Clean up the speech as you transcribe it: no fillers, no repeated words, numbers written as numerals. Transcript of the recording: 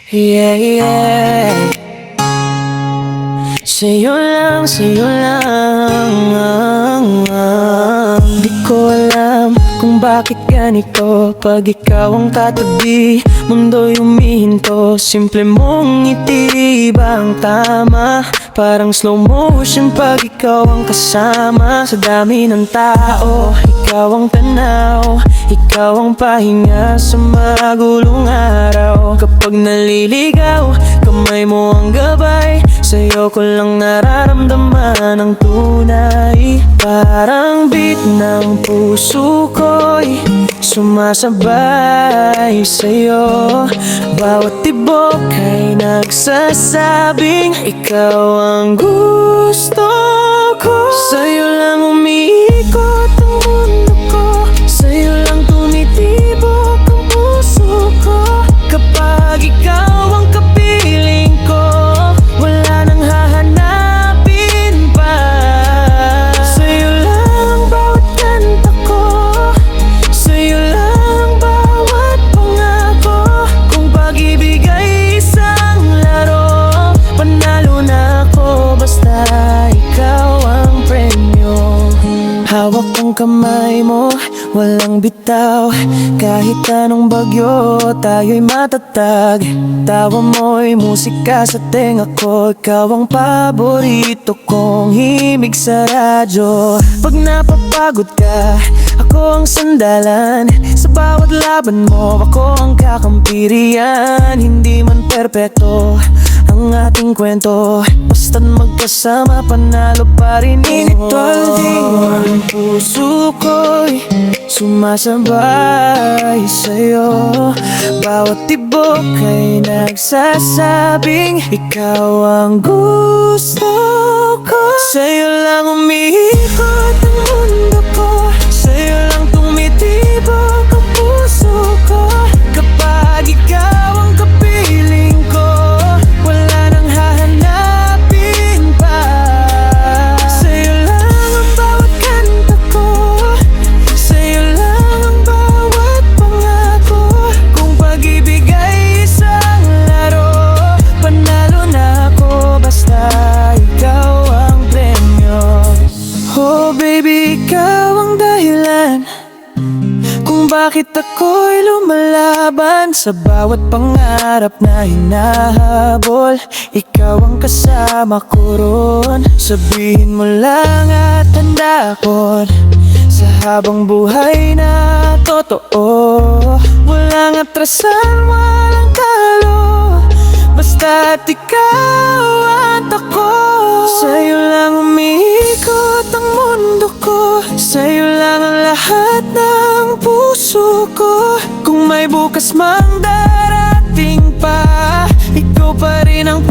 Yeah, yeah. Sa'yo lang, sa'yo lang. Di ko alam kung bakit ganito. Pag ikaw ang tatabi, mundo'y humihinto. Simple mong ngiti ba ang tama? Parang slow motion pag ikaw ang kasama. Sa dami ng tao, ikaw ang tanaw. Ikaw ang pahinga sa magulong araw. Kapag naliligaw, kamay mo ang gabay. Sa'yo ko lang nararamdaman ang tunay. Parang beat ng puso ko'y sumasabay sa'yo. Bawat tibok ay nagsasabing ikaw ang gusto ko. Sa'yo lang umiikot ang mundo ko. Sa'yo lang tumitibok ang puso ko. Kapag ikaw ang kapiling ko, wala nang hahanapin pa. Sa'yo lang bawat kanta ko. Sa'yo lang bawat pangako. Kung pag-ibig ay isang laro, panalo na ako basta ikaw ang premyo. Hawak ang kamay mo, walang bitaw. Kahit anong bagyo, tayo'y matatag. Tawa mo'y musika sa tenga ko. Ikaw ang paborito kong himig sa radyo. Pag napapagod ka, ako ang sandalan. Sa bawat laban mo, ako ang kakampirian. Hindi man perpekto ang ating kwento, basta't magkasama, panalo pa rin ito. Ang puso ko'y sumasabay sa'yo. Bawat tibok ay nagsasabing ikaw ang gusto ko. Sa'yo lang umiikot ang mundo ko. Sa'yo lang tumitibok ang puso ko. Kapag ikaw ang kapiling ko, wala nang hahanapin pa. Sa'yo lang ang bawat kanta ko. Sa'yo lang ang bawat pangako. Kung pag-ibig ay isang laro, panalo na ako basta ikaw ang premyo. Oh baby, ikaw ang dahilan kung bakit ako'y lumalaban. Sa bawat pangarap na hinahabol, ikaw ang kasama ko ron. Sabihin mo lang at handa ako sa habang buhay na totoo. Walang atrasan, walang talo, basta't ikaw at ako. Sa'yo lang umiikot ang mundo ko. Sa'yo lang ang lahat ng puso ko. Kung may bukas mang darating pa, ikaw pa rin ang